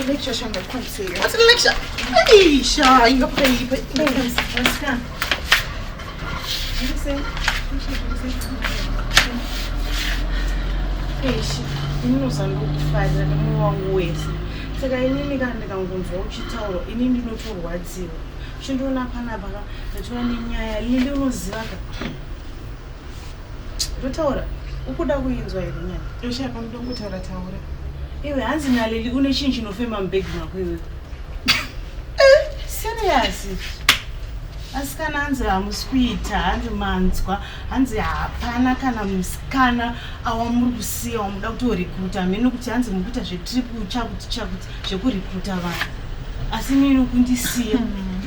lecture shanga kukhaliseka. What's the lecture? Ayisha, ingaphi. What's Eish, inozanda ukufana nomoya wangu wese. Saka inini kana ndikangonzwa uchitaura, inini ndinotorwadziwa. Chindoona panapa ndatoona nenyaya Lili unoziva ka. Rotaura, ukuda kuinzwa iri nyaya. Yosha panoda kutaura taura. Iwe hanzi naLili une chinhu chinofema mubhegi mwako iwe. Serious. Asi kana hanzi hamusi kuita, hanzi manzwa, hanzi hapana kana musikana awamuri kusiya wamuda kutorikuta. Hamene kuti hanzi mukuita zvetripu chakuti zvekurikuta vanhu. Asi mino kundisiya.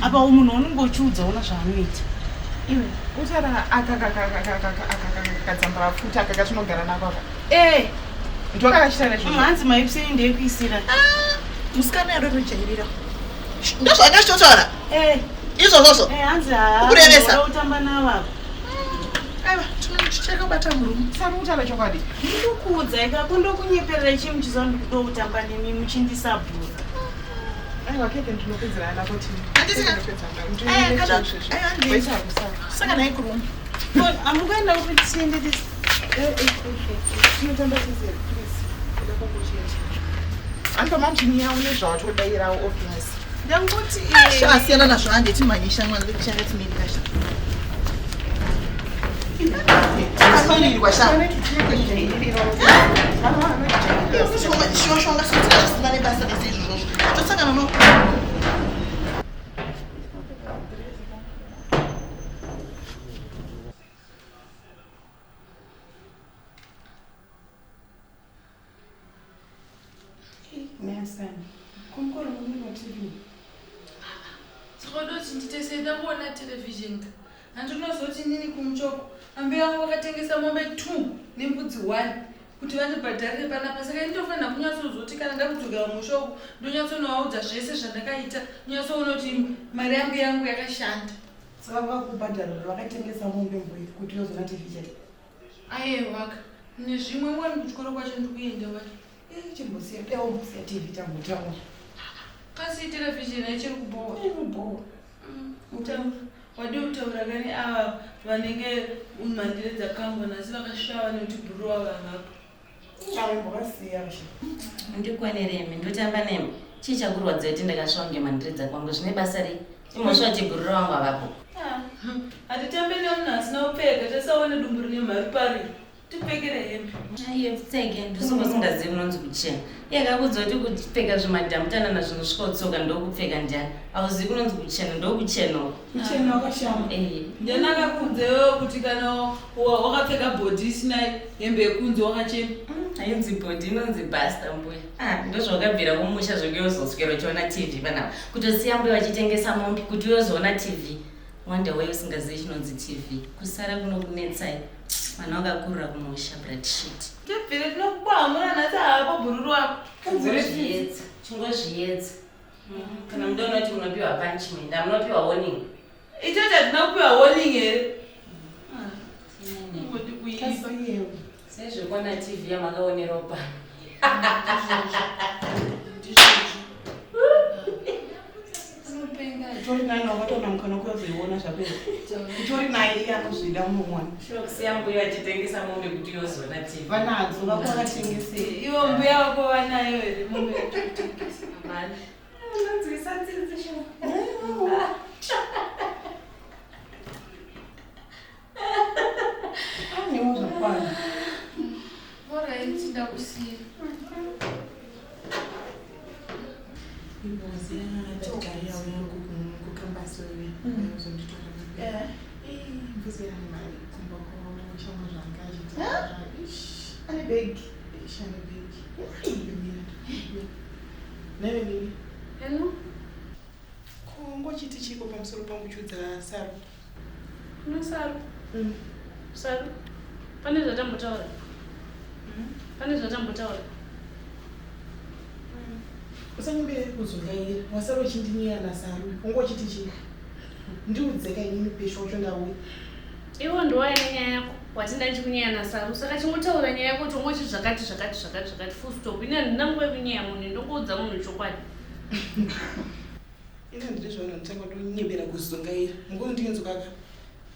Apa umunhu unongochiudza una zvaanoita. Iwe, utara akadzambara futa akatinogara nako apa. Ndwakakashita nezvo. Hanzi maipsei ndeyekuisira. Musikana yarotojairira. Ndozvakashtotaura. Izvozvozvo. Hanzi kurevesa utamba navavo. Aiwa, tichakabata murume. Sari kutaura chokwadi. Ndikuudza ikakundokunyeperera chimu chizondi kudo kutamba nemi muchindisabhura. Aiwa, keke ndinopedzera nako tini. Saka naye kurume. Amukuenda kuti tiende tinotamba tizere, please. Antomam tini yaune zvawatodairawo obvious. Ndangoti asiyana nazvo hande timhanyisha mwana lekuchanga timirikasha. Akafanirwa sha. Shonga sotsika zvisina nebasa rese izvozvo. Tosangana no. Nelson, kumkolo munhu TV. Skodoti nditesenda kuona television. Andinozoti nini kumchoko. Ambe wangu wakatengesa mombe 2 nembudzi 1 kuti vanibhadharire panapa. Saka ndinofanira kunyatsozoti kana ndakudzoka mushoko ndonyatsonovaudza zvese zvandakaita. Nyatsoona kuti mari yangu yakashanda. Saka vakubhadharira vakatengesa mombe mboi kuti yozona television. Aiwaka. Nezvimwe wani kuchikoro kwacho ndikuenda waki. Chimbosiya musiya TV tambutaura. Kasi television ichiri kubowa. Kubowa. Wadi utaura kani ava vanenge mandire dzakangwa asi vakashava nekuti bhuruwa vanhapo. Chambosiya rusha. Ndikweneremi ndotamba nemi. Chichakurwadza kuti ndakasvawa ngemandire dzakwangu zvine basa rei. Imosva chibhurura wangu avapo. Hatitambe nemunhu asina kupfeka tasaone dumbu rine mari pari. Tipfekere hembe. Aiye pfeke ndosongosingazivi unonzi kuchena. Yakakuudza kuti kupfeka zvimadhamutana zvinosvika kutsoka ndokupfeka ndiani. Hauzivi kunonzi kuchena ndokuchenawo. Kuchena wakashama. Ndiani akakuudzewo kuti kana wakapfeka bhodhi isina hembe yekunze wakachena. Hainzi bhodhi inonzi basta mbuya. Ndozvakabvira kumusha zvokuyozoswera uchiona TV panapa. Kutosiya mbuya vachitengesa mombe kuti uyozoona TV. Wonder way usingazivi chinonzi TV. Kusara kunokunetsai. Mwana wakakurira kumusha bradshit. Tibvire tinokubaha mwana nhasi hapo bhururu wako. Chingozviedza. Kana mudaona kuti munopiwa punishment, hamunopiwa warning. Ichocho hatina kupiwa warning here. Sezvekuona TV yamakaonerawo pano. Utori naye wakatona mukana kuzoiona zvapera. Utori naye iye anozvida mumwana. Shokusiya mbuya achitengesa mombe kuti yozoona TV. Vanadzo vakatengese. Iwo mbuya wako vanayo here mombe yekutengesa. Mani. Unonzwisa nzirizi shoma. Anewo zvakwana. Alright, ndakusiya. Ane big. Nene. Hello? Ngochiti chiko pamusoro pamuchudza Saru. No Saru. Saru. Pane zvatambotaura. Usanyimbe kuzungaira. Wasaro chindinira na Saru. Ngochiti chiko. Ndiudzeka inini pesho wacho ndauya. Iwo ndowaine nyaya yako watinda ndichikunyaya naSaru saka chingotaura nyaya yako tongochi zvakati full stop. Ine handina nguva yekunyaya munhu ndongoudza munhu chokwadi. Ine handiri zvona nditanga kutonyebera kuzongaira mungu ndinzokaka.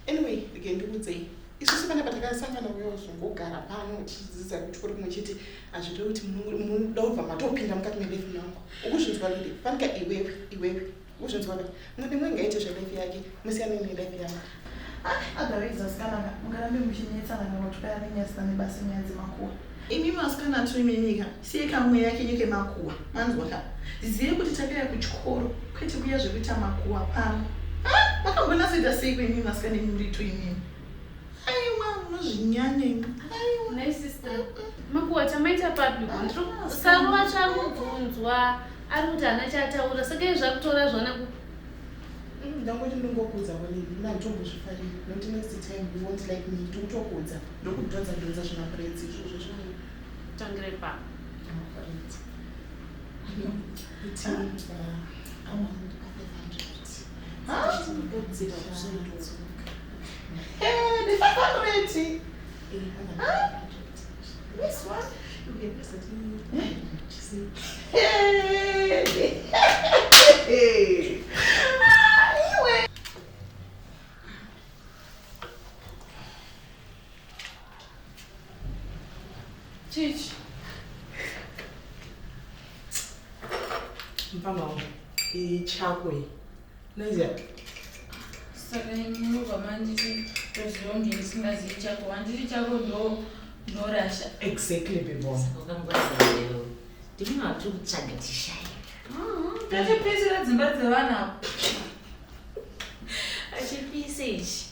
Anyway ndike ndikudzei isusu pana patakasangana uyo zvongogara pano uchidzidzisa kuchikoro kumwe chete hazvito kuti munoda kubva matopinda mukati melife mangu ukuzvinzwa lidi fanika iwewe ukuzvinzwa kai munhu mwe ngaite zvelife yake musiyane nelife yangu. Otherwise asikanaka mungarambe muchinyetsana kuti kaya nenyasina nebasa nyanzi makuwa. Imi masikana tu imenyika siye kamwe yake nyike makuwa manzwa ka ziye kuti takaya kuchikoro kwete kuya zvekuita makuwa pano. Makambona soita sei kwemi masikana muri tu imini. Aiwa unozvinyanya imi. Aiwa My sister, makuwa tamaita papi gondro. Saru wacho akubvunzwa ari kuti hana chataura saka izvi zvakutora zvona ku. ndangoti ndingokudza kwalini ndanditombozvifarira nokuti next time you won't like me ndikutokudza ndokudhonza zvemapuretsi izvozvo zvino Tangire pa. The 500. This one you get hey. Chichi. Mfama ichakwe. Naizia. Saka munobva manditi tozonge ndisingazivi chako handiri chako ndorasha. Exactly people. Wakangwazayo. Ndimuna kuti kutsvaga tishaya. Tachipisira dzimba dzevana. Achipise ichi.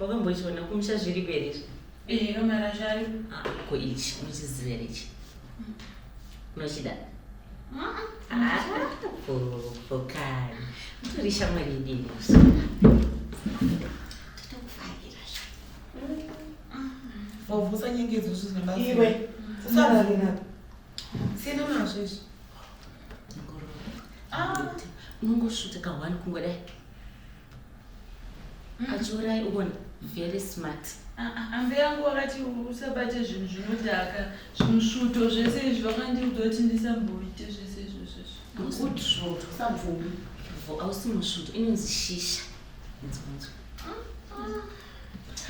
Wakambochiona kumusha zviri berezvi. Kamara zvari. Ko ichi unochiziva here ichi. Unochida? Fokari. Mutori shamwari yedu. Totokufarira zvo. Wavusa nyengedzo zvinobasa. Iwe. Sasa rina. Sina nazvo izvi. Unongosvuta kahwani kungodai. Achiurai uone very smart. Ambe yangu wakati usabate zvinhu zvinodhaka zvimusvuto zvese izvi vakandiudza kuti ndisamboite zvese izvozvo. Good shot. Samvumi. Hausi musvuto inonzi shisha. Nzonzo.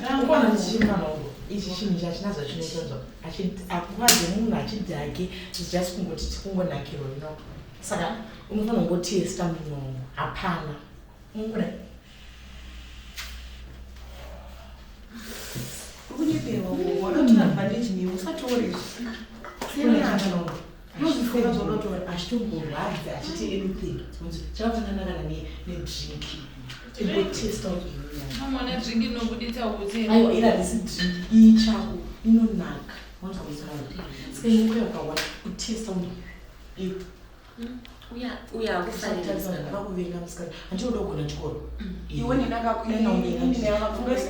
Rangwana ndichimanawo. Ichi chinhu chachinazo chinoitwa. Akwazi munhu achidhake just kungoti tikungonakirwa no. Saka unofanira kungotesta munhu wangu. Hapana. Ungure. Kunyepewa wakatora bandage ni usatori. Sina chano. Nozvifunga zvonotora achitomborwadza achiti anything. Chakafanana nedrink. Ingotesta ukinyanya. Mamona drink inobuditsa utsi. Aiwa ira risi drink ichako inonaka. Wanza kuzara. Sika nguya kawana kutesta munhu. Uya kufarira vakuvenga musikana handinoda kugona chikoro Iwe ndinakakuenda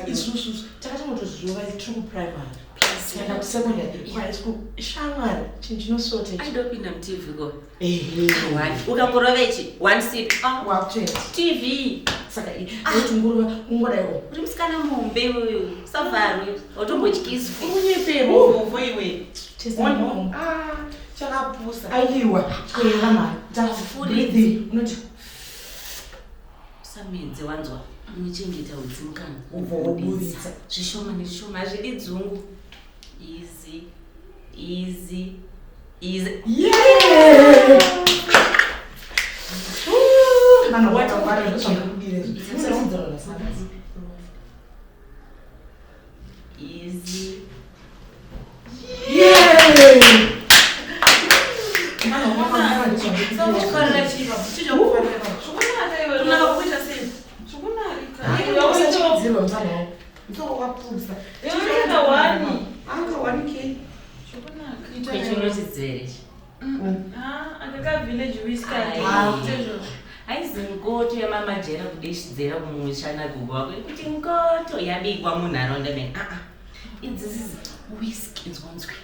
isusu takatangotozviziva tiri kuprimary tikaenda kusekondary shamwari chinhu chinosota aidopinda mutv ko ukamborova ichi one sip tv saka oti ungodaiwo uri musikana muhombe uyu savharwe watombotyiiswa unyeperovo iwe chakapusa aiwa kuera mari tafuridzi unoti samedze wanzwa unochengeta udzi mukana ubuditsa zvishoma nezvishoma hazvidi dzungu easy aizi ngoto yamamajera kudeshidzera kumushana gugu wako kuti ngoto yabikwa munharaunda mene idzisizi whisky nzwanzwe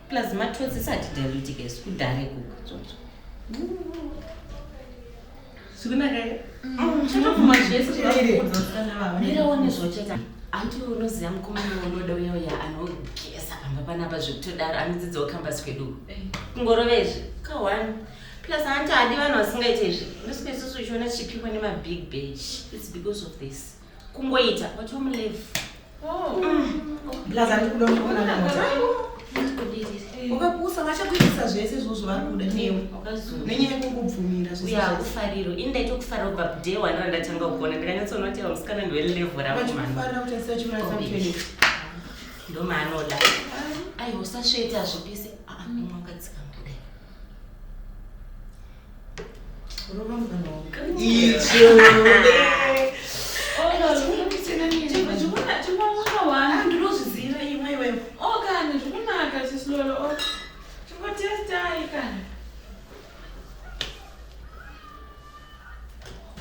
plus matotsi sati diluticas kudhare gugu Sikunaka. Chatofuma zvese zvavakudzosikana miraone zvocheta anti unoziva mukomana unoda uyauya anogesa pamba panapa zvekutodaro anodzidzawo kambasi kwedu kungorovezve ka1 plus anti hadi vanhu vasingaite izvi ndosika isusu ichiona tichipikwa nemabig bash. It's because of this kungoita watomulevu Plus andikuda mukomana mota. Ukapusa vachakuitisa zvese izvozvo vari kuda newe. Nenyaya yekungobvumira uyakufariro indaita kufarira kubva day 1 randatanga kugona ndikanyatsoona kuti musikana ndoelevhu vachifarira kuti asira chimurasamupeni ndomaanoda aiwa usasveta zvipisi imwangadzika kudai urova mugana wangu ndinozviziva imwe iwewe okani zvikunaka chisilolo chingotestai kana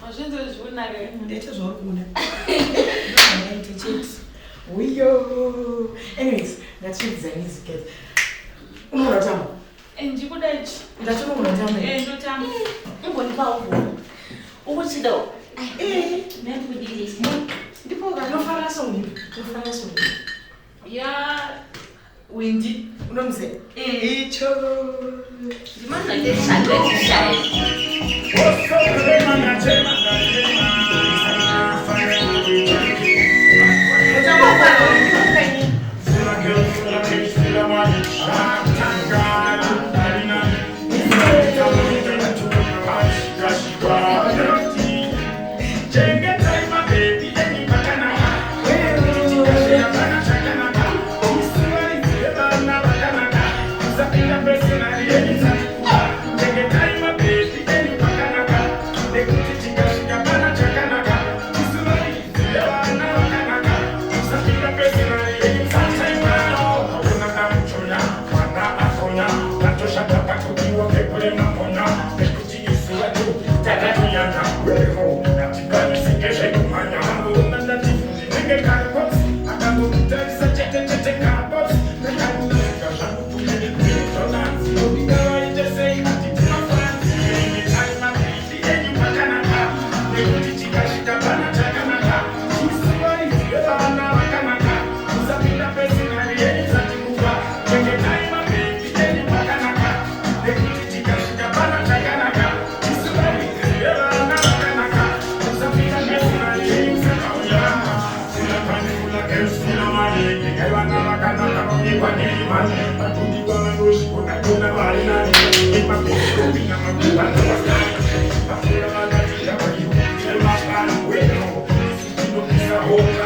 mazvinzo zvikunaka ndete zvauri kuda uyo anyways ngatidzaniziket unoona tamo ndikudachi ndatonoona tamo ndotama ungonipawo ukuchidawo nekudiri ndipo kanofara songi nofara songi ya windi unomze icho Oh,